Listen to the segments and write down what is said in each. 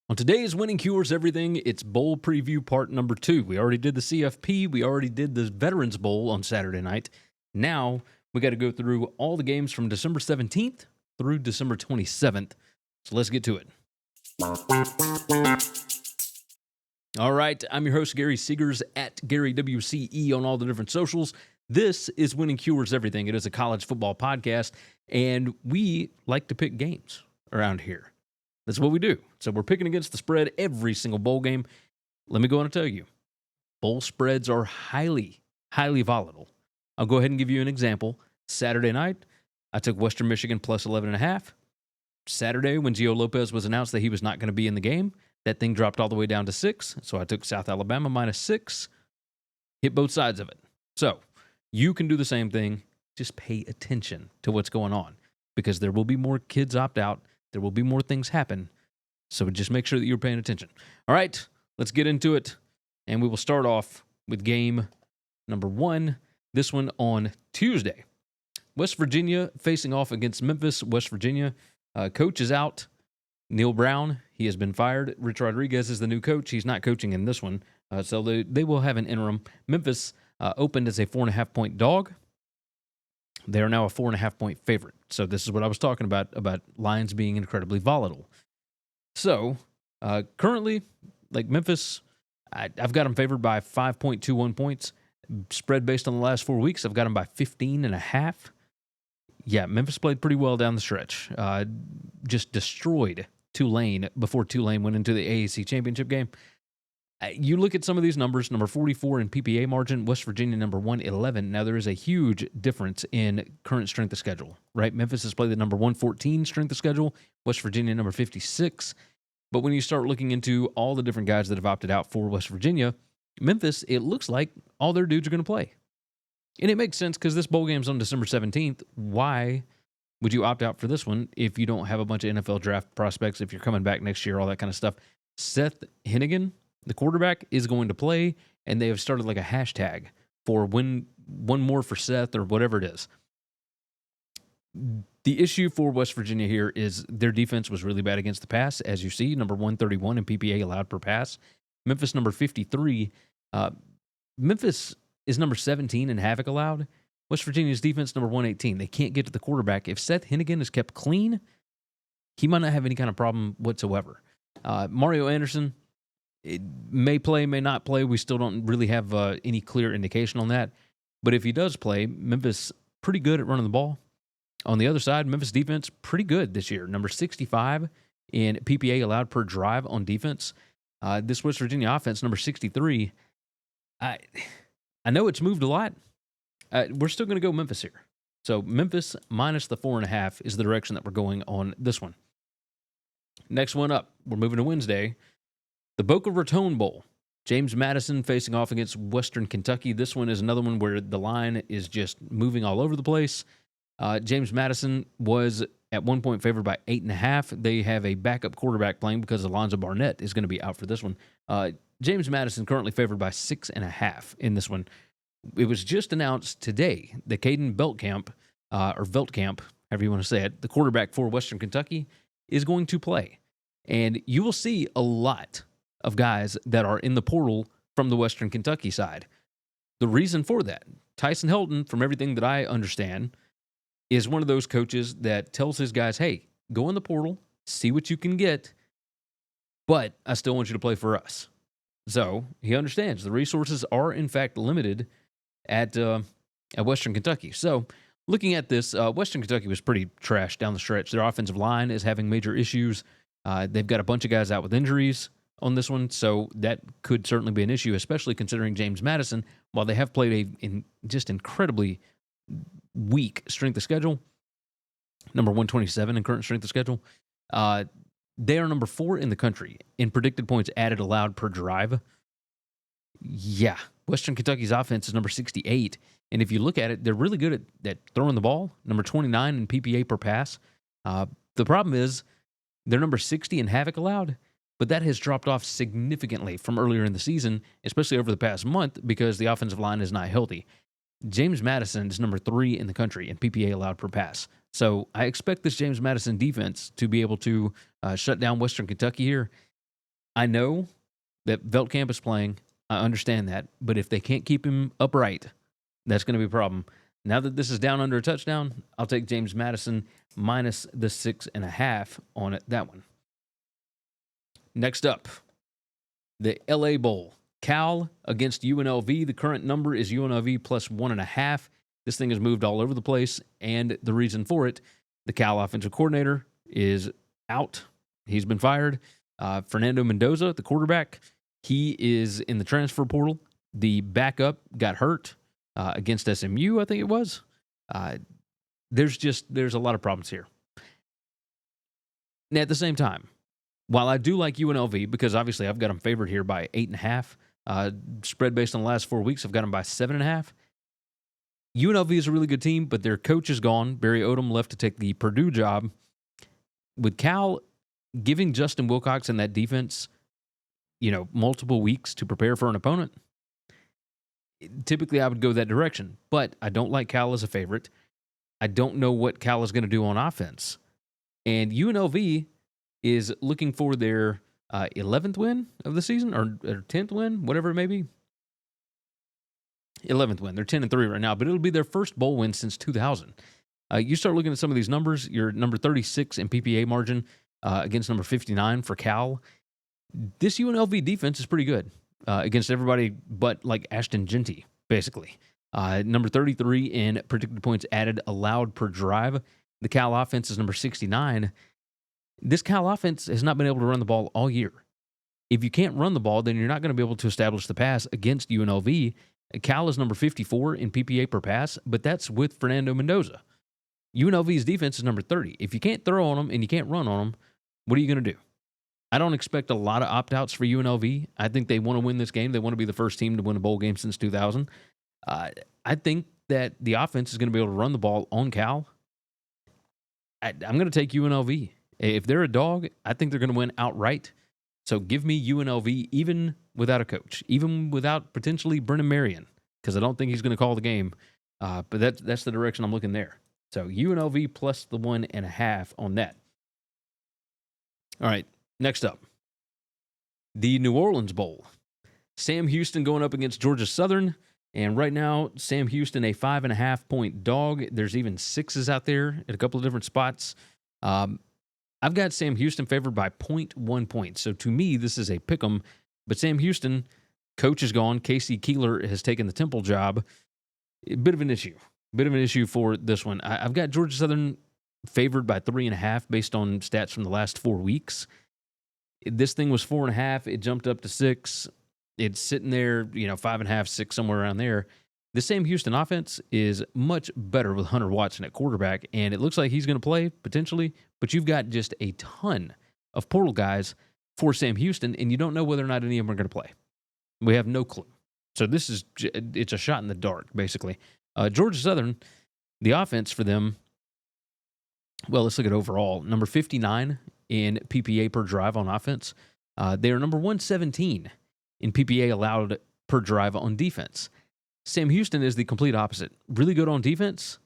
On today's Winning Cures Everything, it's Bowl Preview Part Number 2. We already did the CFP. We already did the Veterans Bowl on Saturday night. Now, we got to go through all the games from December 17th through December 27th. So let's get to it. All right, I'm your host, Gary Seegers, at GaryWCE on all the different socials. This is Winning Cures Everything. It is a college football podcast, and we like to pick games around here. That's what we do. So we're picking against the spread every single bowl game. Let me go on and tell you, bowl spreads are highly, highly volatile. I'll go ahead and give you an example. Saturday night, I took Western Michigan plus 11.5. Saturday, when Gio Lopez was announced that he was not going to be in the game, that thing dropped all the way down to 6. So I took South Alabama minus 6. Hit both sides of it. So you can do the same thing. Just pay attention to what's going on, because there will be more kids opt out. There will be more things happen. So just make sure that you're paying attention. All right, let's get into it. And we will start off with game number 1. This one on Tuesday. West Virginia facing off against Memphis. West Virginia. Coach is out. Neil Brown, he has been fired. Rich Rodriguez is the new coach. He's not coaching in this one. So they will have an interim. Memphis opened as a 4.5-point dog. They are now a 4.5-point favorite. So this is what I was talking about lines being incredibly volatile. So currently, like Memphis, I've got them favored by 5.21 points. Spread based on the last 4 weeks, I've got them by 15.5. Yeah, Memphis played pretty well down the stretch. Just destroyed Tulane before Tulane went into the AAC championship game. You look at some of these numbers, number 44 in PPA margin, West Virginia number 111. Now, there is a huge difference in current strength of schedule, right? Memphis has played the number 114 strength of schedule, West Virginia number 56. But when you start looking into all the different guys that have opted out for West Virginia, Memphis, it looks like all their dudes are going to play. And it makes sense because this bowl game's on December 17th. Why would you opt out for this one if you don't have a bunch of NFL draft prospects, if you're coming back next year, all that kind of stuff? Seth Hennigan, the quarterback, is going to play, and they have started like a hashtag for one more for Seth or whatever it is. The issue for West Virginia here is their defense was really bad against the pass, as you see, number 131 in PPA allowed per pass. Memphis number 53. Memphis is number 17 in havoc allowed. West Virginia's defense number 118. They can't get to the quarterback. If Seth Hennigan is kept clean, he might not have any kind of problem whatsoever. Mario Anderson, it may play, may not play. We still don't really have any clear indication on that. But if he does play, Memphis pretty good at running the ball. On the other side, Memphis defense pretty good this year. Number 65 in PPA allowed per drive on defense. This West Virginia offense, number 63. I know it's moved a lot. We're still going to go Memphis here. So Memphis minus the 4.5 is the direction that we're going on this one. Next one up, we're moving to Wednesday. The Boca Raton Bowl. James Madison facing off against Western Kentucky. This one is another one where the line is just moving all over the place. James Madison was at 1 point favored by 8.5. They have a backup quarterback playing because Alonzo Barnett is going to be out for this one. James Madison currently favored by 6.5 in this one. It was just announced today that Caden Beltkamp, or Veltkamp, however you want to say it, the quarterback for Western Kentucky, is going to play. And you will see a lot of guys that are in the portal from the Western Kentucky side. The reason for that, Tyson Helton, from everything that I understand, is one of those coaches that tells his guys, hey, go in the portal, see what you can get, but I still want you to play for us. So he understands the resources are, in fact, limited at Western Kentucky. So looking at this, Western Kentucky was pretty trash down the stretch. Their offensive line is having major issues. They've got a bunch of guys out with injuries on this one, so that could certainly be an issue, especially considering James Madison, while they have played just incredibly weak strength of schedule, number 127 in current strength of schedule, they are number 4 in the country in predicted points added allowed per drive. Yeah, Western Kentucky's offense is number 68, and if you look at it, they're really good at throwing the ball, number 29 in PPA per pass. The problem is they're number 60 in havoc allowed, but that has dropped off significantly from earlier in the season, especially over the past month, because the offensive line is not healthy. James Madison is number 3 in the country in PPA allowed per pass. So I expect this James Madison defense to be able to shut down Western Kentucky here. I know that Veltkamp is playing. I understand that. But if they can't keep him upright, that's going to be a problem. Now that this is down under a touchdown, I'll take James Madison minus the 6.5 on it. That one. Next up, the LA Bowl. Cal against UNLV. The current number is UNLV plus 1.5. This thing has moved all over the place, and the reason for it, the Cal offensive coordinator is out. He's been fired. Fernando Mendoza, the quarterback, he is in the transfer portal. The backup got hurt against SMU, I think it was. There's a lot of problems here. And at the same time, while I do like UNLV, because obviously I've got them favored here by 8.5, spread based on the last 4 weeks, I've got them by 7.5. UNLV is a really good team, but their coach is gone. Barry Odom left to take the Purdue job. With Cal giving Justin Wilcox and that defense, multiple weeks to prepare for an opponent, typically I would go that direction. But I don't like Cal as a favorite. I don't know what Cal is going to do on offense. And UNLV is looking for their 11th win of the season, or 10th win, whatever it may be. 11th win. They're 10-3 right now, but it'll be their first bowl win since 2000. You start looking at some of these numbers. You're number 36 in PPA margin against number 59 for Cal. This UNLV defense is pretty good against everybody but like Ashton Genty, basically. Number 33 in predicted points added allowed per drive. The Cal offense is number 69. This Cal offense has not been able to run the ball all year. If you can't run the ball, then you're not going to be able to establish the pass against UNLV. Cal is number 54 in PPA per pass, but that's with Fernando Mendoza. UNLV's defense is number 30. If you can't throw on them and you can't run on them, what are you going to do? I don't expect a lot of opt-outs for UNLV. I think they want to win this game. They want to be the first team to win a bowl game since 2000. I think that the offense is going to be able to run the ball on Cal. I'm going to take UNLV. If they're a dog, I think they're going to win outright. So give me UNLV even without a coach, even without potentially Brennan Marion, because I don't think he's going to call the game. But that's the direction I'm looking there. So UNLV plus the 1.5 on that. All right, next up, the New Orleans Bowl. Sam Houston going up against Georgia Southern. And right now, Sam Houston, a 5.5-point dog. There's even 6s out there at a couple of different spots. I've got Sam Houston favored by 0.1 points. So to me, this is a pick 'em. But Sam Houston, coach is gone. Casey Keeler has taken the Temple job. A bit of an issue for this one. I've got Georgia Southern favored by 3.5 based on stats from the last 4 weeks. This thing was 4.5. It jumped up to 6. It's sitting there, 5.5, 6, somewhere around there. The Sam Houston offense is much better with Hunter Watson at quarterback, and it looks like he's going to play potentially, but you've got just a ton of portal guys for Sam Houston, and you don't know whether or not any of them are going to play. We have no clue. So it's a shot in the dark, basically. Georgia Southern, the offense for them, well, let's look at overall. Number 59 in PPA per drive on offense. They are number 117 in PPA allowed per drive on defense. Sam Houston is the complete opposite. Really good on defense,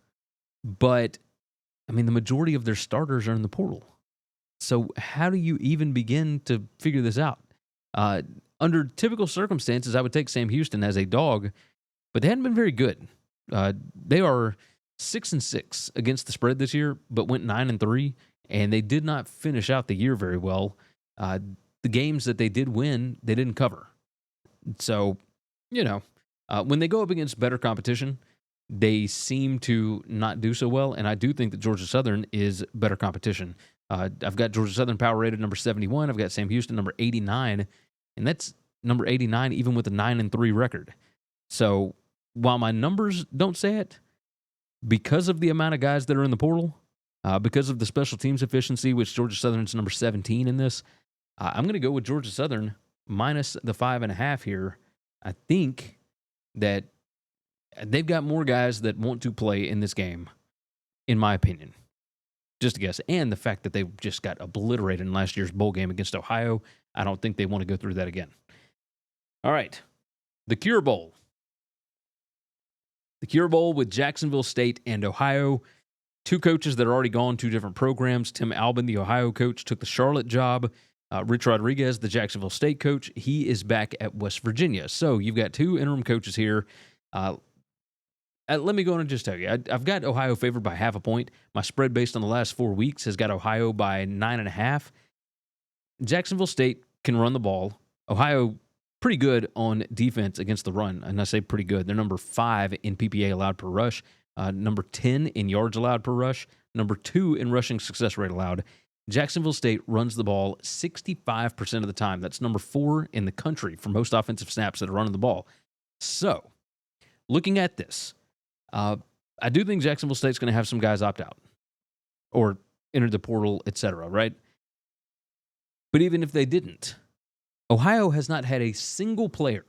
but, the majority of their starters are in the portal. So how do you even begin to figure this out? Under typical circumstances, I would take Sam Houston as a dog, but they hadn't been very good. They are 6-6 against the spread this year, but went 9-3, and they did not finish out the year very well. The games that they did win, they didn't cover. So, when they go up against better competition, they seem to not do so well, and I do think that Georgia Southern is better competition. I've got Georgia Southern power rated number 71. I've got Sam Houston number 89, and that's number 89 even with a 9-3 record. So while my numbers don't say it, because of the amount of guys that are in the portal, because of the special teams efficiency, which Georgia Southern's number 17 in this, I'm going to go with Georgia Southern minus the 5.5 here. I think that they've got more guys that want to play in this game, in my opinion. Just a guess. And the fact that they just got obliterated in last year's bowl game against Ohio, I don't think they want to go through that again. All right. The Cure Bowl. The Cure Bowl with Jacksonville State and Ohio. Two coaches that are already gone to different programs. Tim Albin, the Ohio coach, took the Charlotte job. Rich Rodriguez, the Jacksonville State coach, he is back at West Virginia. So you've got two interim coaches here. Let me go on and just tell you, I've got Ohio favored by half a point. My spread based on the last 4 weeks has got Ohio by 9.5. Jacksonville State can run the ball. Ohio, pretty good on defense against the run. And I say pretty good. They're number 5 in PPA allowed per rush, number 10 in yards allowed per rush, number 2 in rushing success rate allowed. Jacksonville State runs the ball 65% of the time. That's number 4 in the country for most offensive snaps that are running the ball. So, looking at this, I do think Jacksonville State's going to have some guys opt out or enter the portal, etc., right? But even if they didn't, Ohio has not had a single player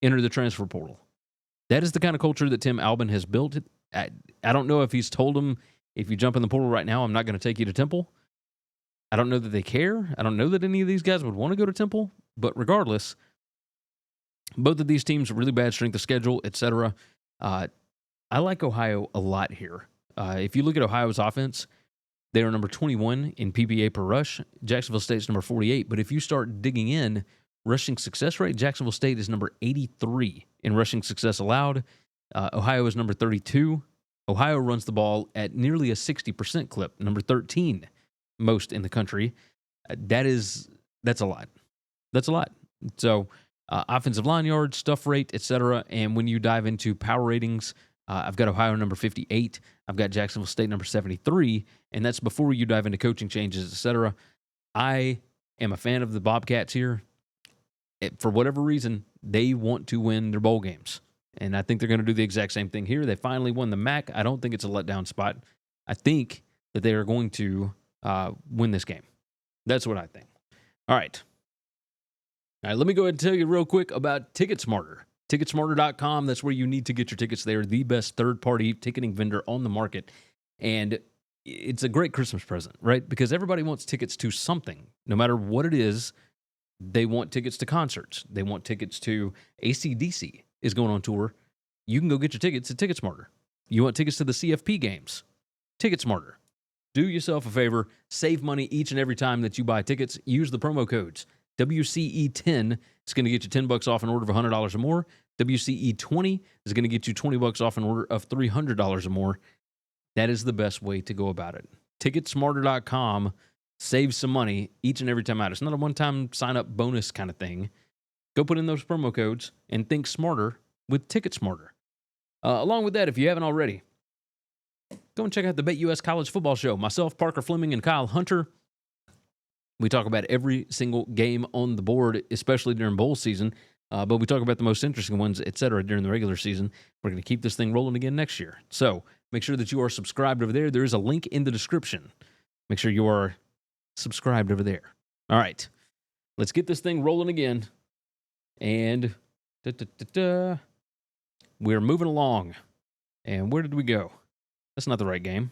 enter the transfer portal. That is the kind of culture that Tim Albin has built. I don't know if he's told them, if you jump in the portal right now, I'm not going to take you to Temple. I don't know that they care. I don't know that any of these guys would want to go to Temple. But regardless, both of these teams, really bad strength of schedule, etc. I like Ohio a lot here. If you look at Ohio's offense, they are number 21 in PPA per rush. Jacksonville State's number 48. But if you start digging in, rushing success rate, Jacksonville State is number 83 in rushing success allowed. Ohio is number 32. Ohio runs the ball at nearly a 60% clip, number 13 most in the country. That's a lot. That's a lot. So offensive line yards, stuff rate, etc. And when you dive into power ratings, I've got Ohio number 58. I've got Jacksonville State number 73. And that's before you dive into coaching changes, etc. I am a fan of the Bobcats here. For whatever reason, they want to win their bowl games. And I think they're going to do the exact same thing here. They finally won the MAC. I don't think it's a letdown spot. I think that they are going to win this game. That's what I think. All right. Let me go ahead and tell you real quick about TicketSmarter. TicketSmarter.com, that's where you need to get your tickets. They are the best third-party ticketing vendor on the market. And it's a great Christmas present, right? Because everybody wants tickets to something. No matter what it is, they want tickets to concerts. They want tickets to AC/DC is going on tour. You can go get your tickets at TicketSmarter. You want tickets to the CFP games? TicketSmarter. Do yourself a favor. Save money each and every time that you buy tickets. Use the promo codes. WCE10 is going to get you $10 off an order of $100 or more. WCE20 is going to get you $20 off an order of $300 or more. That is the best way to go about it. TicketSmarter.com. Save some money each and every time out. It's not a one-time sign-up bonus kind of thing. Go put in those promo codes and think smarter with TicketSmarter. Along with that, if you haven't already, go and check out the BetUS College Football Show. Myself, Parker Fleming, and Kyle Hunter. We talk about every single game on the board, especially during bowl season, but we talk about the most interesting ones, etc., during the regular season. We're going to keep this thing rolling again next year. So make sure that you are subscribed over there. There is a link in the description. Make sure you are subscribed over there. All right. Let's get this thing rolling again. And we're moving along. And where did we go? That's not the right game.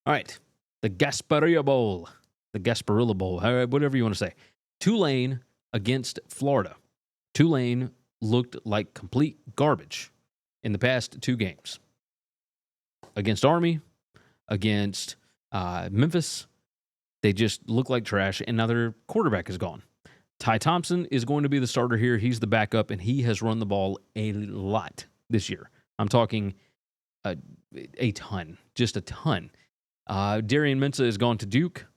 All right. The Gasparilla Bowl. The Gasparilla Bowl. Whatever you want to say. Tulane against Florida. Tulane looked like complete garbage in the past 2 games. Against Army. Against Memphis. They just look like trash, and now their quarterback is gone. Ty Thompson is going to be the starter here. He's the backup, and he has run the ball a lot this year. I'm talking a ton, just a ton. Darian Mensah has gone to Duke.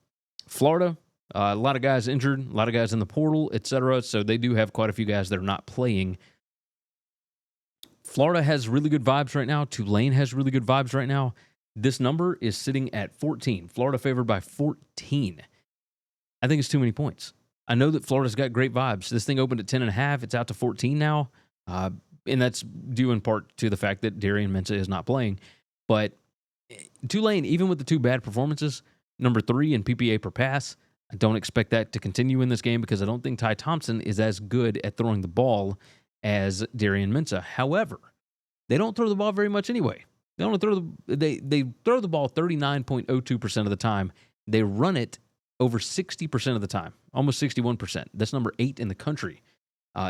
Florida, a lot of guys injured, a lot of guys in the portal, etc. So they do have quite a few guys that are not playing. Florida has really good vibes right now. Tulane has really good vibes right now. This number is sitting at 14. Florida favored by 14. I think it's too many points. I know that Florida's got great vibes. This thing opened at 10.5. It's out to 14 now. And that's due in part to the fact that Darian Mensah is not playing. But Tulane, even with the 2 bad performances, number 3 in PPA per pass, I don't expect that to continue in this game because I don't think Ty Thompson is as good at throwing the ball as Darian Mensah. However, they don't throw the ball very much anyway. They only throw they throw the ball 39.02% of the time. They run it over 60% of the time, almost 61%. That's number 8 in the country.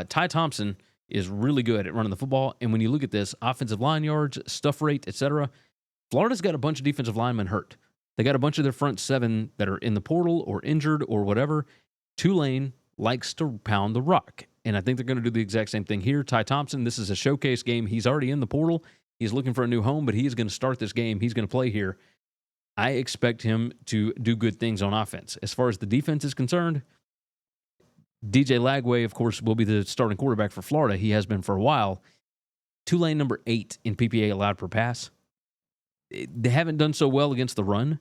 Ty Thompson is really good at running the football. And when you look at this, offensive line yards, stuff rate, etc., Florida's got a bunch of defensive linemen hurt. They got a bunch of their front 7 that are in the portal or injured or whatever. Tulane likes to pound the rock, and I think they're going to do the exact same thing here. Ty Thompson, this is a showcase game. He's already in the portal. He's looking for a new home, but he is going to start this game. He's going to play here. I expect him to do good things on offense. As far as the defense is concerned, DJ Lagway, of course, will be the starting quarterback for Florida. He has been for a while. Tulane number 8 in PPA allowed per pass. They haven't done so well against the run,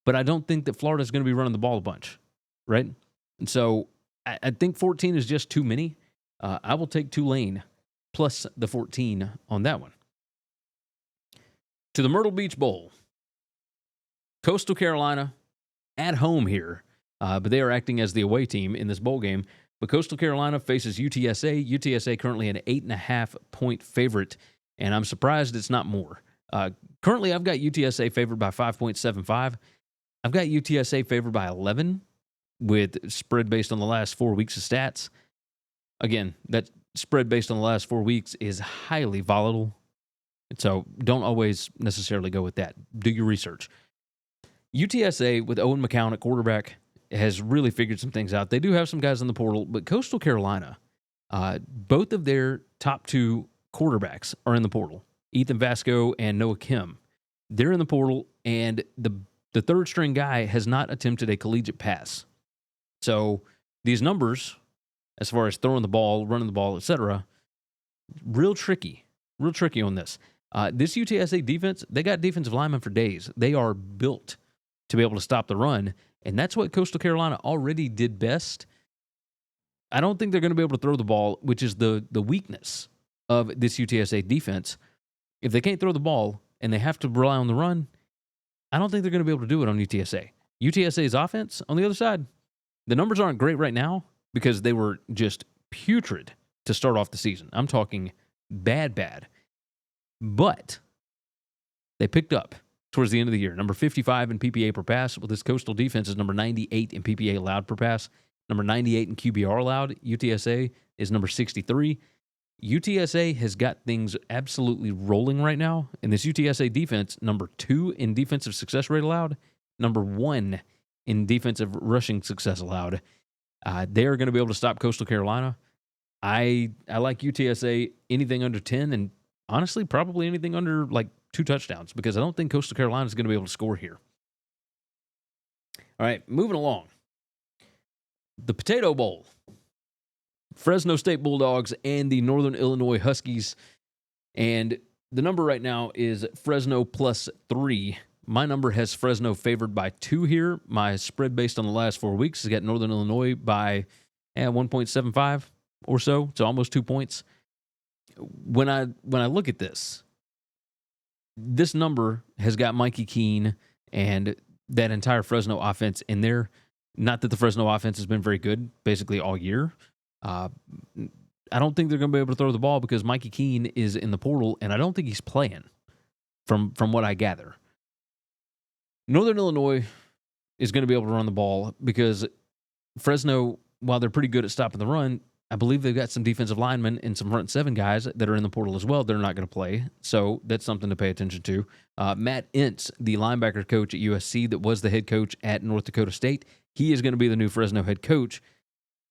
but I don't think that Florida is going to be running the ball a bunch, right? And so I think 14 is just too many. I will take Tulane plus the 14 on that one. To the Myrtle Beach Bowl. Coastal Carolina at home here, but they are acting as the away team in this bowl game. But Coastal Carolina faces UTSA. UTSA currently an 8.5-point favorite, and I'm surprised it's not more. Currently, I've got UTSA favored by 5.75. I've got UTSA favored by 11 with spread based on the last 4 weeks of stats. Again, that spread based on the last 4 weeks is highly volatile, so don't always necessarily go with that. Do your research. UTSA with Owen McCown at quarterback has really figured some things out. They do have some guys in the portal, but Coastal Carolina, both of their top 2 quarterbacks are in the portal. Ethan Vasco and Noah Kim. They're in the portal, and the third-string guy has not attempted a collegiate pass. So these numbers, as far as throwing the ball, running the ball, etc., real tricky on this. This UTSA defense, they got defensive linemen for days. They are built to be able to stop the run, and that's what Coastal Carolina already did best. I don't think they're going to be able to throw the ball, which is the weakness of this UTSA defense. If they can't throw the ball and they have to rely on the run, I don't think they're going to be able to do it on UTSA. UTSA's offense, on the other side, the numbers aren't great right now because they were just putrid to start off the season. I'm talking bad. But they picked up towards the end of the year. Number 55 in PPA per pass. Well, this Coastal defense is number 98 in PPA allowed per pass. Number 98 in QBR allowed. UTSA is number 63. UTSA has got things absolutely rolling right now. And this UTSA defense, number 2 in defensive success rate allowed. Number 1 in defensive rushing success allowed. They are going to be able to stop Coastal Carolina. I like UTSA anything under 10, and honestly, probably anything under like 2 touchdowns, because I don't think Coastal Carolina is going to be able to score here. All right, moving along. The Potato Bowl. Fresno State Bulldogs and the Northern Illinois Huskies. And the number right now is Fresno plus 3. My number has Fresno favored by 2 here. My spread based on the last 4 weeks has got Northern Illinois by 1.75 or so. So almost 2 points. When I look at this number has got Mikey Keene and that entire Fresno offense in there. Not that the Fresno offense has been very good basically all year. I don't think they're going to be able to throw the ball because Mikey Keene is in the portal, and I don't think he's playing from what I gather. Northern Illinois is going to be able to run the ball because Fresno, while they're pretty good at stopping the run, I believe they've got some defensive linemen and some front 7 guys that are in the portal as well. They're not going to play, so that's something to pay attention to. Matt Entz, the linebacker coach at USC that was the head coach at North Dakota State, he is going to be the new Fresno head coach.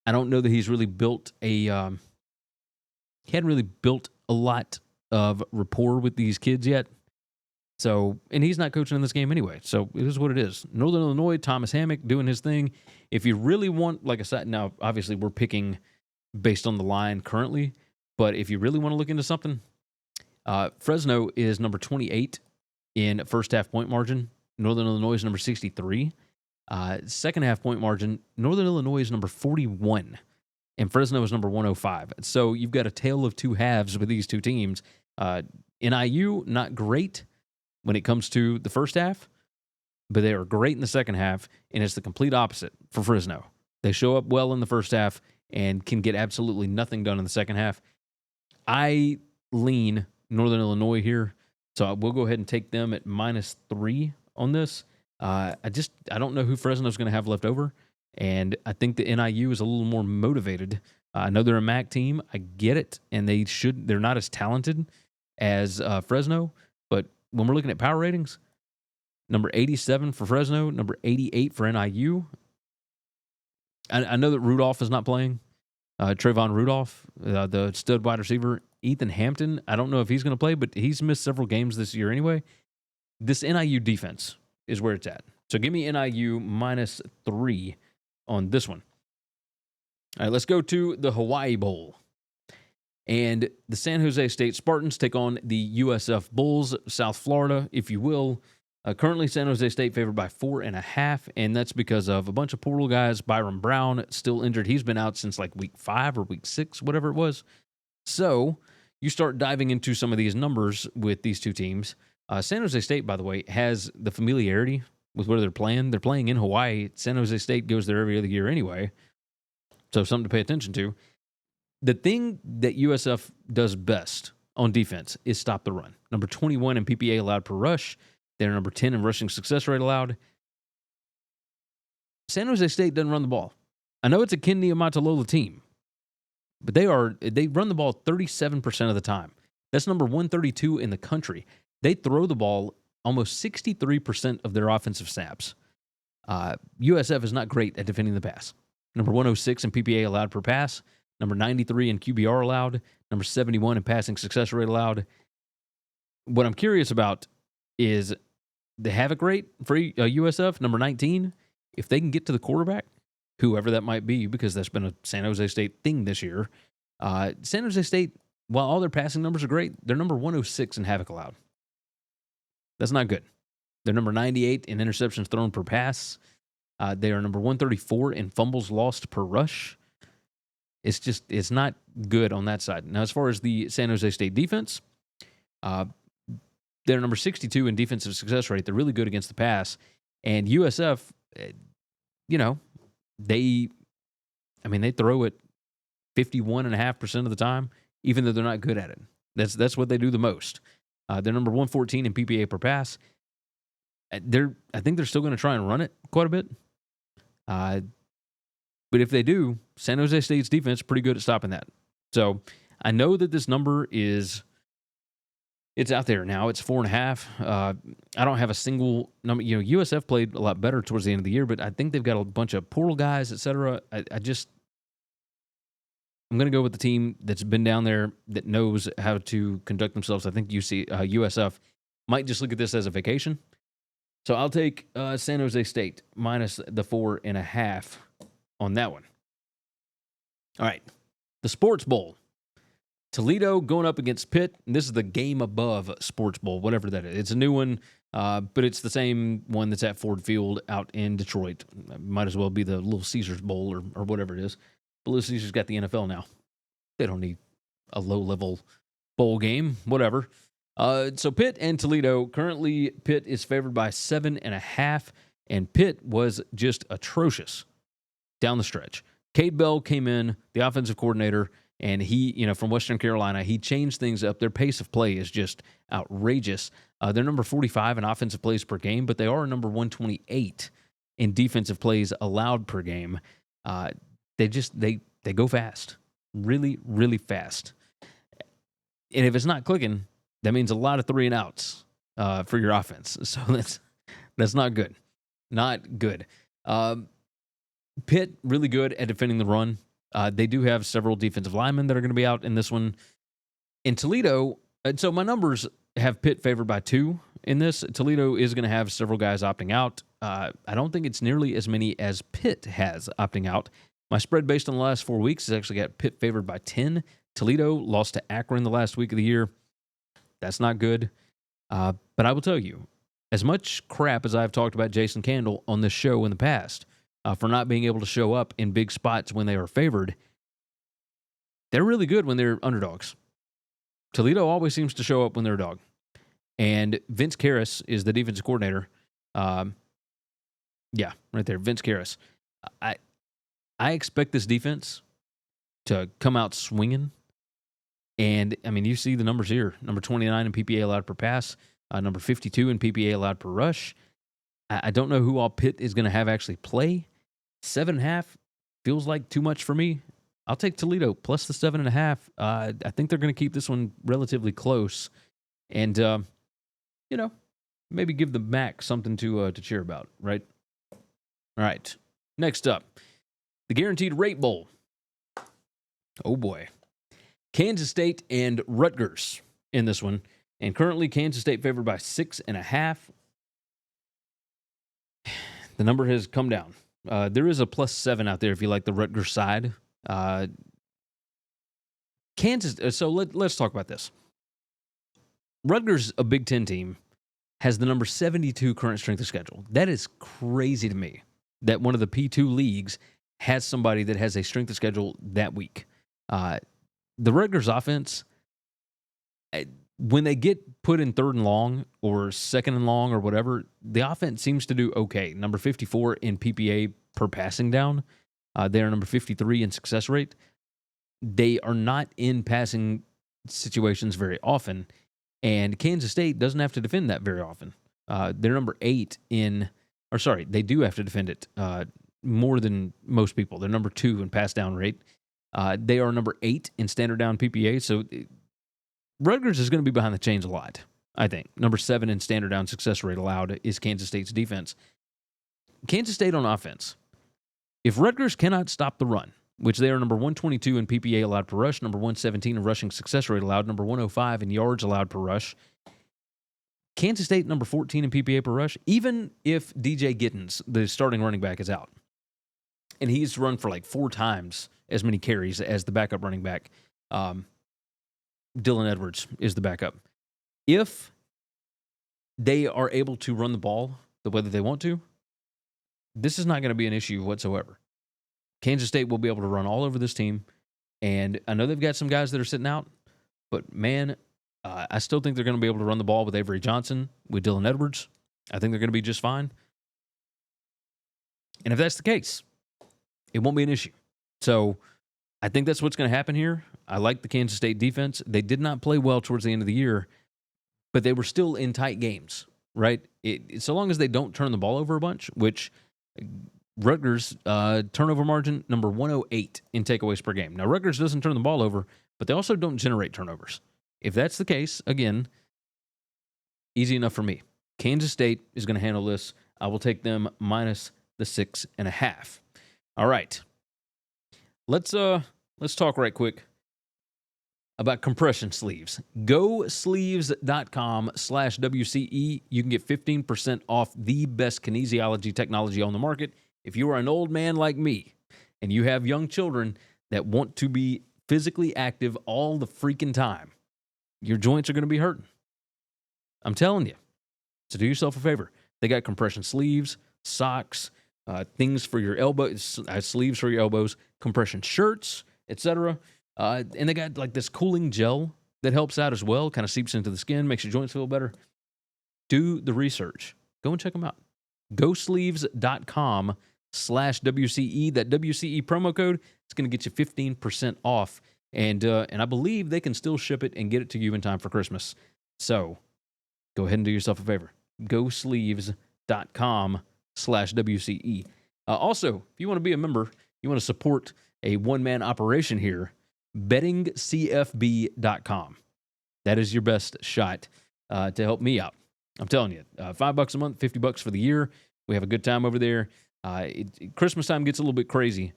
I don't know that he's really built he hadn't really built a lot of rapport with these kids yet. So, and he's not coaching in this game anyway. So it is what it is. Northern Illinois, Thomas Hammock doing his thing. If you really want, like I said, now obviously we're picking based on the line currently, but if you really want to look into something, Fresno is number 28 in first half point margin. Northern Illinois is number 63. Second half point margin, Northern Illinois is number 41, and Fresno is number 105. So you've got a tale of 2 halves with these 2 teams. NIU, not great when it comes to the first half, but they are great in the second half, and it's the complete opposite for Fresno. They show up well in the first half and can get absolutely nothing done in the second half. I lean Northern Illinois here, so we'll go ahead and take them at -3 on this. I don't know who Fresno's going to have left over, and I think the NIU is a little more motivated. I know they're a MAC team. I get it, and they're not as talented as Fresno, but when we're looking at power ratings, number 87 for Fresno, number 88 for NIU. I know that Rudolph is not playing. Trayvon Rudolph, the stud wide receiver. Ethan Hampton, I don't know if he's going to play, but he's missed several games this year anyway. This NIU defense is where it's at. So give me NIU -3 on this one. All right, let's go to the Hawaii Bowl. And the San Jose State Spartans take on the USF Bulls, South Florida, if you will. Currently, San Jose State favored by 4.5, and that's because of a bunch of portal guys. Byron Brown still injured. He's been out since like week 5 or week 6, whatever it was. So you start diving into some of these numbers with these two teams. San Jose State, by the way, has the familiarity with where they're playing. They're playing in Hawaii. San Jose State goes there every other year anyway. So something to pay attention to. The thing that USF does best on defense is stop the run. Number 21 in PPA allowed per rush. They're number 10 in rushing success rate allowed. San Jose State doesn't run the ball. I know it's a Ken Niumatalolo team, but they run the ball 37% of the time. That's number 132 in the country. They throw the ball almost 63% of their offensive snaps. USF is not great at defending the pass. Number 106 in PPA allowed per pass. Number 93 in QBR allowed. Number 71 in passing success rate allowed. What I'm curious about is the havoc rate for USF, number 19. If they can get to the quarterback, whoever that might be, because that's been a San Jose State thing this year. San Jose State, while all their passing numbers are great, they're number 106 in havoc allowed. That's not good. They're number 98 in interceptions thrown per pass. They are number 134 in fumbles lost per rush. It's not good on that side. Now, as far as the San Jose State defense, they're number 62 in defensive success rate. They're really good against the pass. And USF, they throw it 51.5% of the time, even though they're not good at it. That's what they do the most. They're number 114 in PPA per pass. I think they're still going to try and run it quite a bit. But if they do, San Jose State's defense is pretty good at stopping that. So I know that this number it's out there now. It's 4.5. I don't have a single number. USF played a lot better towards the end of the year, but I think they've got a bunch of portal guys, et cetera. I'm going to go with the team that's been down there that knows how to conduct themselves. I think USF might just look at this as a vacation. So I'll take San Jose State minus the 4.5 on that one. All right. The Sports Bowl. Toledo going up against Pitt. And this is the game above Sports Bowl, whatever that is. It's a new one, but it's the same one that's at Ford Field out in Detroit. Might as well be the Little Caesars Bowl or whatever it is. But Little Caesars got the NFL now. They don't need a low-level bowl game, whatever. So Pitt and Toledo, currently Pitt is favored by 7.5, and Pitt was just atrocious down the stretch. Cade Bell came in, the offensive coordinator, and he, from Western Carolina, he changed things up. Their pace of play is just outrageous. They're number 45 in offensive plays per game, but they are number 128 in defensive plays allowed per game. They go fast, really, really fast. And if it's not clicking, that means a lot of 3 and outs for your offense. So that's not good. Not good. Pitt, really good at defending the run. They do have several defensive linemen that are going to be out in this one. In Toledo, so my numbers have Pitt favored by 2 in this. Toledo is going to have several guys opting out. I don't think it's nearly as many as Pitt has opting out. My spread based on the last 4 weeks has actually got Pitt favored by 10. Toledo lost to Akron the last week of the year. That's not good. But I will tell you, as much crap as I've talked about Jason Candle on this show in the past for not being able to show up in big spots when they are favored, they're really good when they're underdogs. Toledo always seems to show up when they're a dog. And Vince Karras is the defensive coordinator. Yeah, right there, Vince Karras. I expect this defense to come out swinging. And, you see the numbers here. Number 29 in PPA allowed per pass. Number 52 in PPA allowed per rush. I don't know who all Pitt is going to have actually play. 7.5 feels like too much for me. I'll take Toledo plus the 7.5. I think they're going to keep this one relatively close. And, maybe give the MAC something to cheer about, right? All right. Next up, The Guaranteed Rate Bowl. Oh, boy. Kansas State and Rutgers in this one. And currently, Kansas State favored by 6.5. The number has come down. There is a +7 out there if you like the Rutgers side. Kansas. So let's talk about this. Rutgers, a Big Ten team, has the number 72 current strength of schedule. That is crazy to me that one of the P2 leagues has somebody that has a strength of schedule that weak. The Rutgers offense, when they get put in 3rd and long or 2nd and long or whatever, the offense seems to do okay. Number 54 in PPA per passing down. They are number 53 in success rate. They are not in passing situations very often, and Kansas State doesn't have to defend that very often. They're number 8 they do have to defend it more than most people. They're number 2 in pass down rate. They are number 8 in standard down PPA, so Rutgers is going to be behind the chains a lot, I think. Number 7 in standard down success rate allowed is Kansas State's defense. Kansas State on offense. If Rutgers cannot stop the run, which they are number 122 in PPA allowed per rush, number 117 in rushing success rate allowed, number 105 in yards allowed per rush. Kansas State, number 14 in PPA per rush, even if DJ Gittens, the starting running back, is out, and he's run for like 4 times as many carries as the backup running back, Dylan Edwards is the backup. If they are able to run the ball the way that they want to, this is not going to be an issue whatsoever. Kansas State will be able to run all over this team, and I know they've got some guys that are sitting out, but man, I still think they're going to be able to run the ball with Avery Johnson, with Dylan Edwards. I think they're going to be just fine. And if that's the case, it won't be an issue. So I think that's what's going to happen here. I like the Kansas State defense. They did not play well towards the end of the year, but they were still in tight games, right? So long as they don't turn the ball over a bunch, which Rutgers, turnover margin, number 108 in takeaways per game. Now, Rutgers doesn't turn the ball over, but they also don't generate turnovers. If that's the case, again, easy enough for me. Kansas State is going to handle this. I will take them minus the 6.5. All right. Let's talk right quick about compression sleeves. GoSleeves.com/WCE. You can get 15% off the best kinesiology technology on the market. If you are an old man like me and you have young children that want to be physically active all the freaking time, your joints are going to be hurting. I'm telling you. So do yourself a favor. They got compression sleeves, socks, things for your elbows, sleeves for your elbows, compression shirts, etc. And they got like this cooling gel that helps out as well, kind of seeps into the skin, makes your joints feel better. Do the research. Go and check them out. GoSleeves.com/WCE. That WCE promo code is going to get you 15% off. And I believe they can still ship it and get it to you in time for Christmas. So go ahead and do yourself a favor. GoSleeves.com/WCE. Also, if you want to be a member, you want to support a one-man operation here, bettingcfb.com. That is your best shot to help me out. I'm telling you, $5 a month, $50 for the year. We have a good time over there. Christmas time gets a little bit crazy,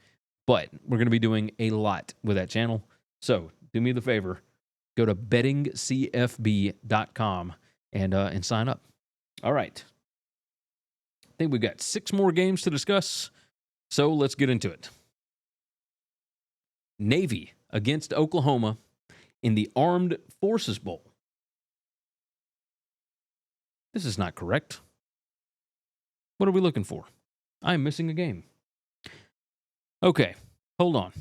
but we're going to be doing a lot with that channel. So do me the favor, go to bettingcfb.com and sign up. All right. I think we've got 6 more games to discuss, so let's get into it. Navy against Oklahoma in the Armed Forces Bowl. This is not correct. What are we looking for? I'm missing a game. Okay, hold on.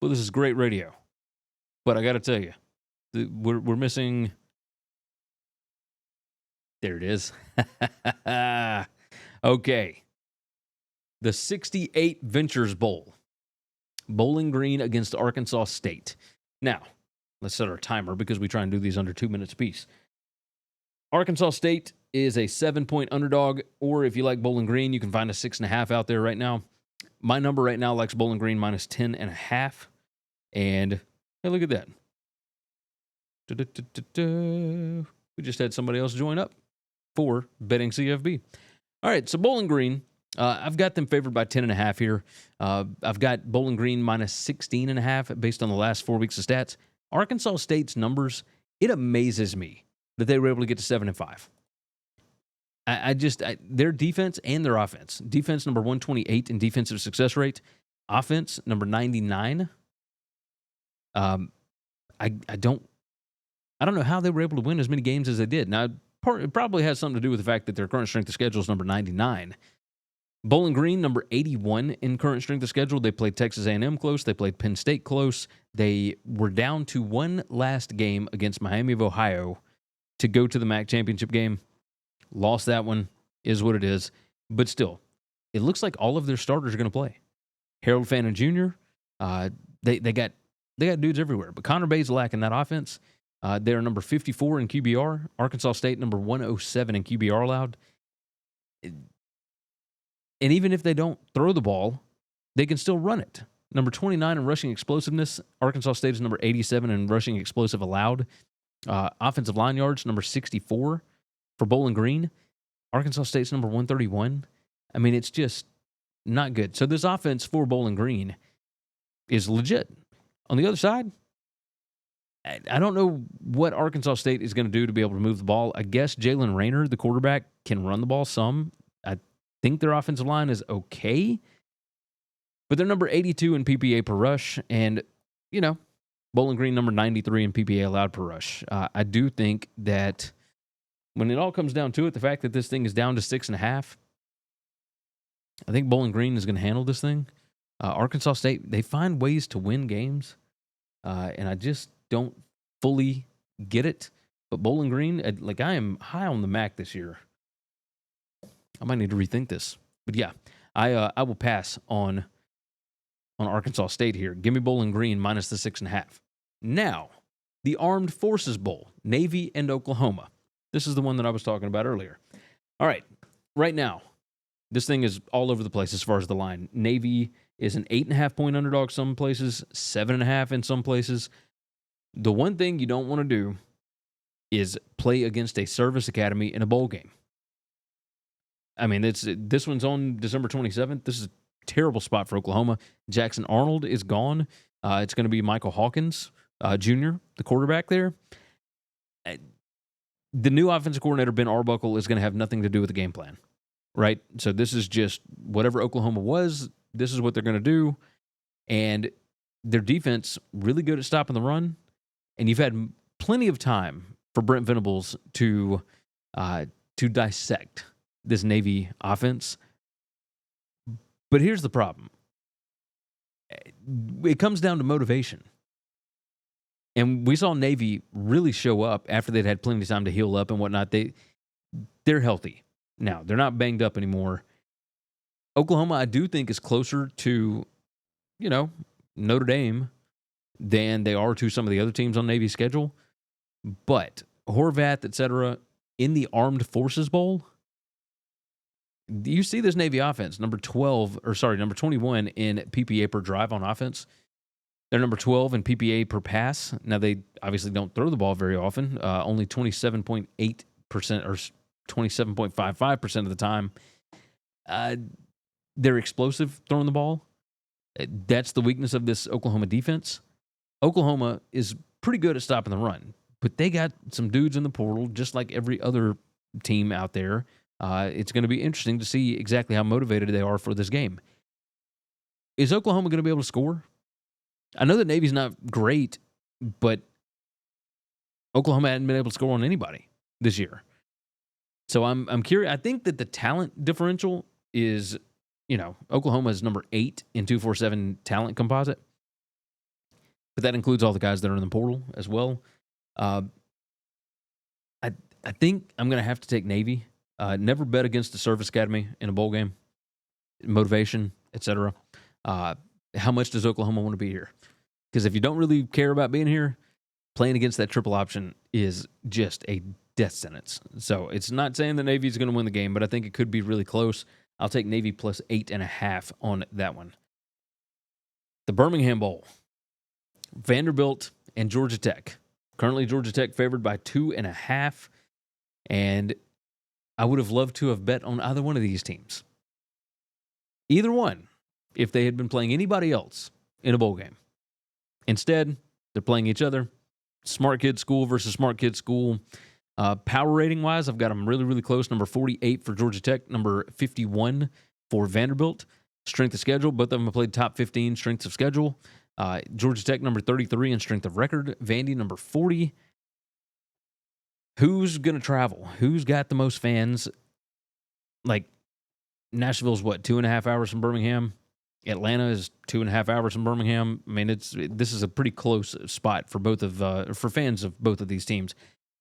Well, this is great radio, but I got to tell you, we're missing. There it is. Okay. The 68 Ventures Bowl. Bowling Green against Arkansas State. Now, let's set our timer because we try and do these under 2 minutes apiece. Arkansas State is a 7-point underdog, or if you like Bowling Green, you can find a 6.5 out there right now. My number right now likes Bowling Green minus 10.5. And hey, look at that. We just had somebody else join up for betting CFB. All right, so Bowling Green I've got them favored by 10.5 here. I've got Bowling Green minus 16.5 based on the last 4 weeks of stats. Arkansas State's numbers, it amazes me that they were able to get to 7-5. Their defense and their offense. Defense number 128 in defensive success rate. Offense number 99. I don't know how they were able to win as many games as they did. Now, it probably has something to do with the fact that their current strength of schedule is number 99. Bowling Green, number 81 in current strength of schedule. They played Texas A&M close. They played Penn State close. They were down to one last game against Miami of Ohio to go to the MAC championship game. Lost that one, is what it is. But still, it looks like all of their starters are going to play. Harold Fannin Jr., they got dudes everywhere. But Connor Bay's lacking that offense. They're number 54 in QBR. Arkansas State, number 107 in QBR allowed. And even if they don't throw the ball, they can still run it. Number 29 in rushing explosiveness. Arkansas State is number 87 in rushing explosive allowed. Offensive line yards, number 64 for Bowling Green. Arkansas State's number 131. I mean, it's just not good. So this offense for Bowling Green is legit. On the other side, I don't know what Arkansas State is going to do to be able to move the ball. I guess Jalen Rayner, the quarterback, can run the ball some. I think their offensive line is okay, but they're number 82 in PPA per rush, and, Bowling Green number 93 in PPA allowed per rush. I do think that when it all comes down to it, the fact that this thing is down to 6.5, I think Bowling Green is going to handle this thing. Arkansas State, they find ways to win games, and I just don't fully get it. But Bowling Green, I am high on the MAC this year. I might need to rethink this. But yeah, I will pass on Arkansas State here. Give me Bowling Green minus the 6.5. Now, the Armed Forces Bowl, Navy and Oklahoma. This is the one that I was talking about earlier. All right, right now, this thing is all over the place as far as the line. Navy is an 8.5-point underdog some places, 7.5 in some places. The one thing you don't want to do is play against a service academy in a bowl game. I mean, this one's on December 27th. This is a terrible spot for Oklahoma. Jackson Arnold is gone. It's going to be Michael Hawkins Jr., the quarterback there. The new offensive coordinator, Ben Arbuckle, is going to have nothing to do with the game plan, right? So this is just whatever Oklahoma was, this is what they're going to do. And their defense, really good at stopping the run. And you've had plenty of time for Brent Venables to dissect this Navy offense. But here's the problem. It comes down to motivation. And we saw Navy really show up after they'd had plenty of time to heal up and whatnot. They're healthy now. They're not banged up anymore. Oklahoma, I do think, is closer to, Notre Dame than they are to some of the other teams on Navy's schedule. But Horvath, etc., in the Armed Forces Bowl, you see this Navy offense, number 21 in PPA per drive on offense. They're number 12 in PPA per pass. Now, they obviously don't throw the ball very often, only 27.8% or 27.55% of the time. They're explosive throwing the ball. That's the weakness of this Oklahoma defense. Oklahoma is pretty good at stopping the run, but they got some dudes in the portal, just like every other team out there. It's going to be interesting to see exactly how motivated they are for this game. Is Oklahoma going to be able to score? I know that Navy's not great, but Oklahoma hadn't been able to score on anybody this year. So I'm curious. I think that the talent differential is, Oklahoma is number 8 in 247 talent composite. But that includes all the guys that are in the portal as well. I think I'm going to have to take Navy. Never bet against the service academy in a bowl game. Motivation, etc. How much does Oklahoma want to be here? Because if you don't really care about being here, playing against that triple option is just a death sentence. So it's not saying that Navy is going to win the game, but I think it could be really close. I'll take Navy plus 8.5 on that one. The Birmingham Bowl. Vanderbilt and Georgia Tech. Currently, Georgia Tech favored by 2.5. And I would have loved to have bet on either one of these teams. either one if they had been playing anybody else in a bowl game. Instead, they're playing each other. Smart kid school versus smart kid school. Power rating wise, I've got them really, really close. Number 48 for Georgia Tech, number 51 for Vanderbilt. Strength of schedule, both of them have played top 15 strengths of schedule. Georgia Tech, number 33 in strength of record. Vandy, number 40. Who's going to travel? Who's got the most fans? Like, Nashville's what, 2.5 hours from Birmingham? Atlanta is 2.5 hours from Birmingham. I mean, this is a pretty close spot for for fans of both of these teams.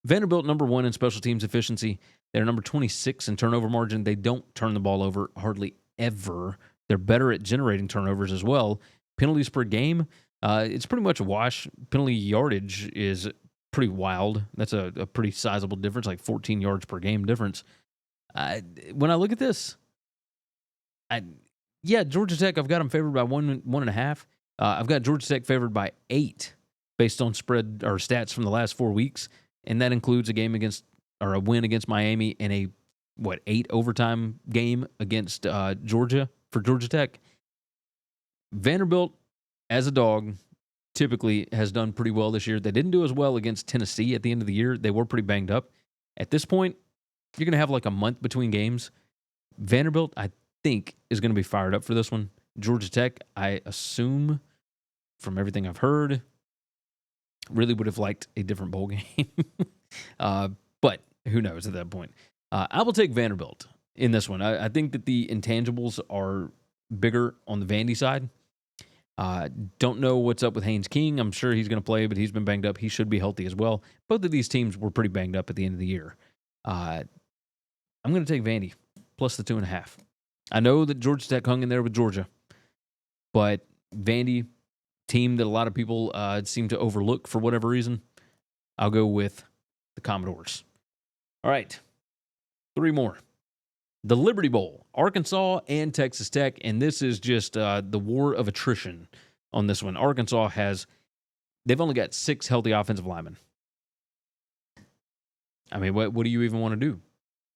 Vanderbilt, number 1 in special teams efficiency. They're number 26 in turnover margin. They don't turn the ball over hardly ever. They're better at generating turnovers as well. Penalties per game, it's pretty much a wash. Penalty yardage is pretty wild. That's a pretty sizable difference, like 14 yards per game difference. When I look at this, Georgia Tech, I've got them favored by 1.5. I've got Georgia Tech favored by 8 based on spread or stats from the last 4 weeks. And that includes a win against Miami and a 8 overtime game against Georgia for Georgia Tech. Vanderbilt, as a dog, typically has done pretty well this year. They didn't do as well against Tennessee at the end of the year. They were pretty banged up. At this point, you're going to have like a month between games. Vanderbilt, I think, is going to be fired up for this one. Georgia Tech, I assume, from everything I've heard, really would have liked a different bowl game. But who knows at that point. I will take Vanderbilt in this one. I think that the intangibles are bigger on the Vandy side. Don't know what's up with Haynes King. I'm sure he's going to play, but he's been banged up. He should be healthy as well. Both of these teams were pretty banged up at the end of the year. I'm going to take Vandy plus the 2.5. I know that Georgia Tech hung in there with Georgia, but Vandy, team that a lot of people seem to overlook for whatever reason, I'll go with the Commodores. All right, 3 more. The Liberty Bowl, Arkansas and Texas Tech, and this is just the war of attrition on this one. Arkansas they've only got 6 healthy offensive linemen. I mean, what do you even want to do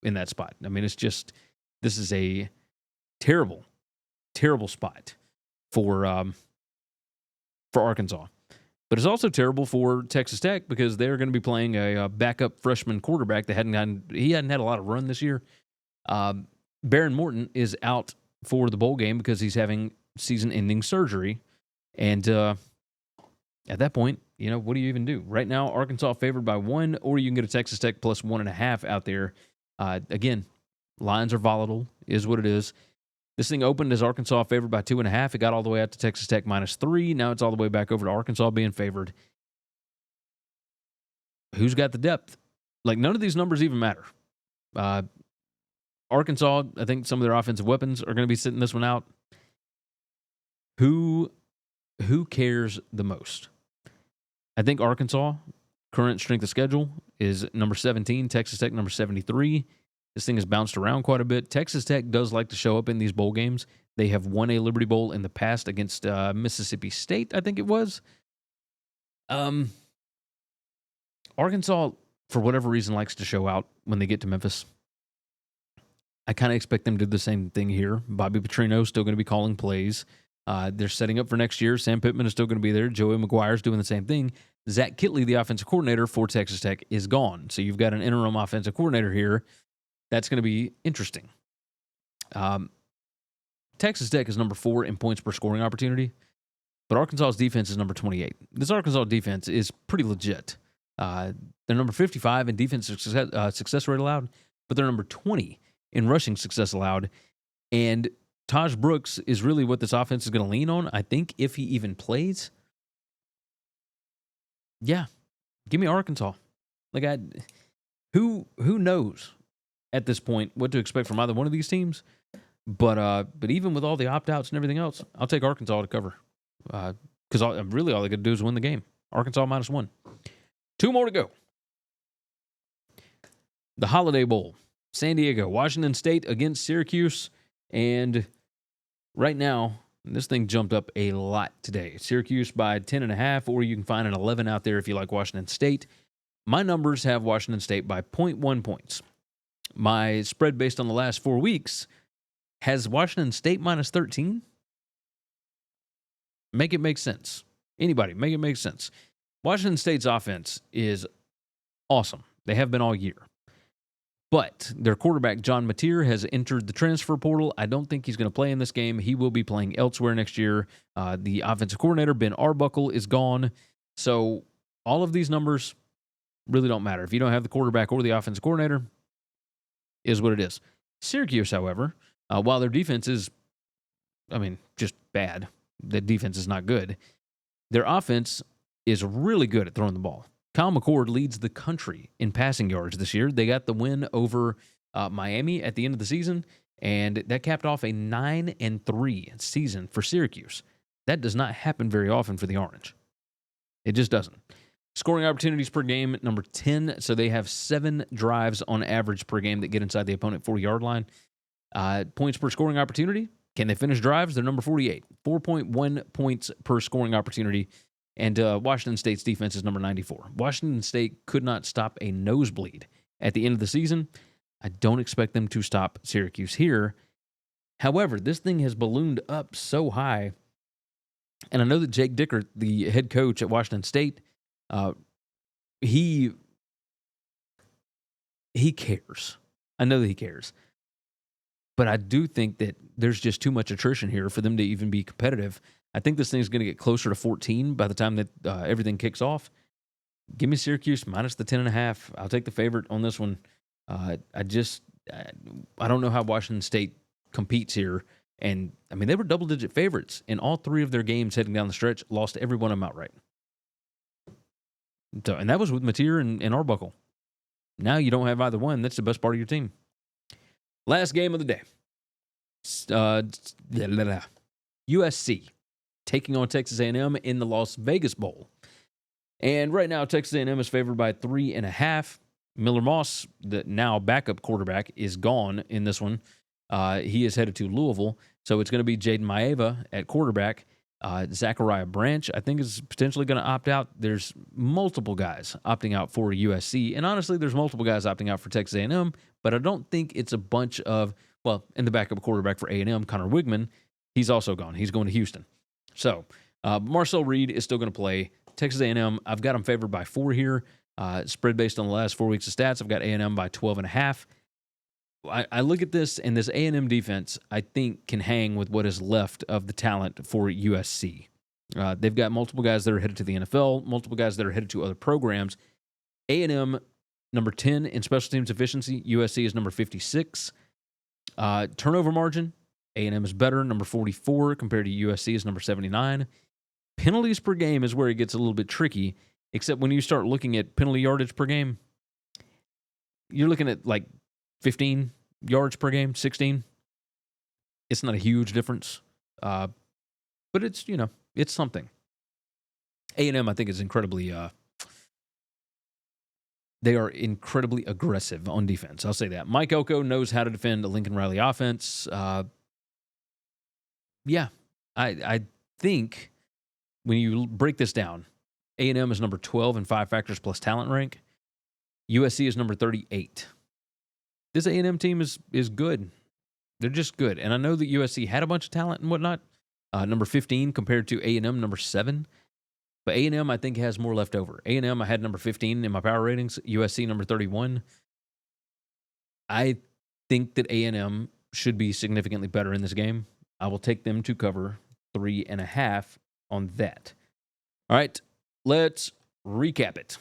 in that spot? I mean, this is a terrible, terrible spot for Arkansas. But it's also terrible for Texas Tech because they're going to be playing a backup freshman quarterback that hadn't had a lot of run this year. Baron Morton is out for the bowl game because he's having season-ending surgery. And at that point, what do you even do? Right now, Arkansas favored by 1, or you can get a Texas Tech plus 1.5 out there. Again, lines are volatile, is what it is. This thing opened as Arkansas favored by 2.5. It got all the way out to Texas Tech -3. Now it's all the way back over to Arkansas being favored. Who's got the depth? Like, none of these numbers even matter. Arkansas, I think some of their offensive weapons are going to be sitting this one out. Who cares the most? I think Arkansas, current strength of schedule, is number 17. Texas Tech, number 73. This thing has bounced around quite a bit. Texas Tech does like to show up in these bowl games. They have won a Liberty Bowl in the past against Mississippi State, I think it was. Arkansas, for whatever reason, likes to show out when they get to Memphis. I kind of expect them to do the same thing here. Bobby Petrino is still going to be calling plays. They're setting up for next year. Sam Pittman is still going to be there. Joey McGuire's doing the same thing. Zach Kittley, the offensive coordinator for Texas Tech, is gone. So you've got an interim offensive coordinator here. That's going to be interesting. Texas Tech is number 4 in points per scoring opportunity, but Arkansas's defense is number 28. This Arkansas defense is pretty legit. They're number 55 in defensive success rate allowed, but they're number 20 in rushing success allowed. And Taj Brooks is really what this offense is going to lean on, I think, if he even plays. Yeah, give me Arkansas. Like, who knows at this point what to expect from either one of these teams? But even with all the opt-outs and everything else, I'll take Arkansas to cover. Because really all they could do is win the game. Arkansas -1. 2 more to go. The Holiday Bowl. San Diego, Washington State against Syracuse. And right now, this thing jumped up a lot today. Syracuse by 10.5, or you can find an 11 out there if you like Washington State. My numbers have Washington State by 0.1 points. My spread based on the last 4 weeks has Washington State minus 13. Make it make sense. Anybody, make it make sense. Washington State's offense is awesome. They have been all year. But their quarterback, John Mateer, has entered the transfer portal. I don't think he's going to play in this game. He will be playing elsewhere next year. The offensive coordinator, Ben Arbuckle, is gone. So all of these numbers really don't matter. If you don't have the quarterback or the offensive coordinator, is what it is. Syracuse, however, while their defense is, just bad, the defense is not good, their offense is really good at throwing the ball. Kyle McCord leads the country in passing yards this year. They got the win over Miami at the end of the season, and that capped off a 9-3 season for Syracuse. That does not happen very often for the Orange. It just doesn't. Scoring opportunities per game, number 10. So they have 7 drives on average per game that get inside the opponent 40-yard line. Points per scoring opportunity. Can they finish drives? They're number 48. 4.1 points per scoring opportunity. And Washington State's defense is number 94. Washington State could not stop a nosebleed at the end of the season. I don't expect them to stop Syracuse here. However, this thing has ballooned up so high. And I know that Jake Dickert, the head coach at Washington State, he cares. I know that he cares. But I do think that there's just too much attrition here for them to even be competitive. I think this thing's going to get closer to 14 by the time that everything kicks off. Give me Syracuse minus the 10.5. I'll take the favorite on this one. I don't know how Washington State competes here. And, they were double-digit favorites in all 3 of their games heading down the stretch, lost every one of them outright. So, and that was with Mateer and Arbuckle. Now you don't have either one. That's the best part of your team. Last game of the day. USC taking on Texas A&M in the Las Vegas Bowl. And right now, Texas A&M is favored by 3.5. Miller Moss, the now backup quarterback, is gone in this one. He is headed to Louisville. So it's going to be Jaden Maeva at quarterback. Zachariah Branch, I think, is potentially going to opt out. There's multiple guys opting out for USC. And honestly, there's multiple guys opting out for Texas A&M. But I don't think it's a bunch of, and the backup quarterback for A&M, Connor Wigman, he's also gone. He's going to Houston. So Marcel Reed is still going to play. Texas A&M, I've got them favored by 4 here. Spread based on the last 4 weeks of stats, I've got A&M by 12.5. I look at this, and this A&M defense, I think, can hang with what is left of the talent for USC. They've got multiple guys that are headed to the NFL, multiple guys that are headed to other programs. A&M, number 10 in special teams efficiency. USC is number 56. Turnover margin, A&M is better, number 44, compared to USC is number 79. Penalties per game is where it gets a little bit tricky, except when you start looking at penalty yardage per game, you're looking at like 15 yards per game, 16. It's not a huge difference, but it's, it's something. A&M, I think, is incredibly, they are incredibly aggressive on defense. I'll say that. Mike Elko knows how to defend a Lincoln Riley offense. I think when you break this down, A&M is number 12 in 5 factors plus talent rank. USC is number 38. This A&M team is good. They're just good. And I know that USC had a bunch of talent and whatnot. Number 15 compared to A&M number 7. But A&M, I think, has more left over. A&M, I had number 15 in my power ratings. USC, number 31. I think that A&M should be significantly better in this game. I will take them to cover 3.5 on that. All right, let's recap it.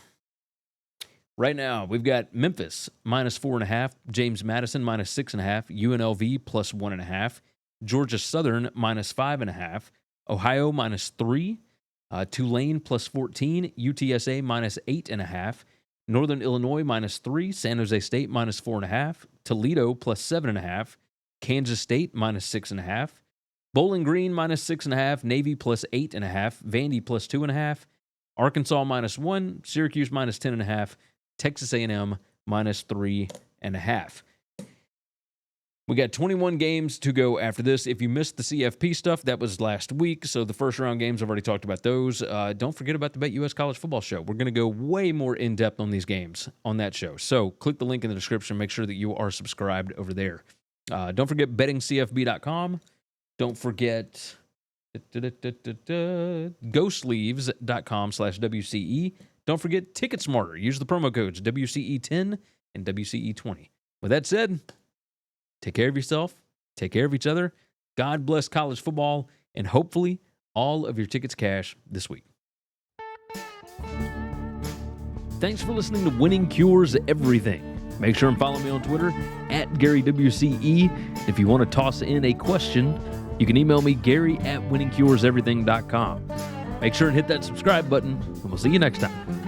Right now, we've got Memphis minus 4.5, James Madison minus 6.5, UNLV plus 1.5, Georgia Southern minus 5.5, Ohio minus 3, Tulane plus 14, UTSA minus 8.5, Northern Illinois minus 3, San Jose State minus 4.5, Toledo plus 7.5, Kansas State minus 6.5, Bowling Green minus 6.5, Navy plus 8.5, Vandy plus 2.5, Arkansas minus 1, Syracuse minus 10.5, Texas A&M minus 3.5. We got 21 games to go after this. If you missed the CFP stuff, that was last week. So the first round games, I've already talked about those. Don't forget about the BetUS College Football Show. We're going to go way more in-depth on these games on that show. So click the link in the description. Make sure that you are subscribed over there. Don't forget bettingcfb.com. Don't forget GoSleeves.com/WCE. Don't forget TicketSmarter. Use the promo codes WCE10 and WCE20. With that said, take care of yourself, take care of each other. God bless college football, and hopefully all of your tickets cash this week. Thanks for listening to Winning Cures Everything. Make sure and follow me on Twitter @GaryWCE. If you want to toss in a question, you can email me, Gary@winningcureseverything.com. Make sure and hit that subscribe button, and we'll see you next time.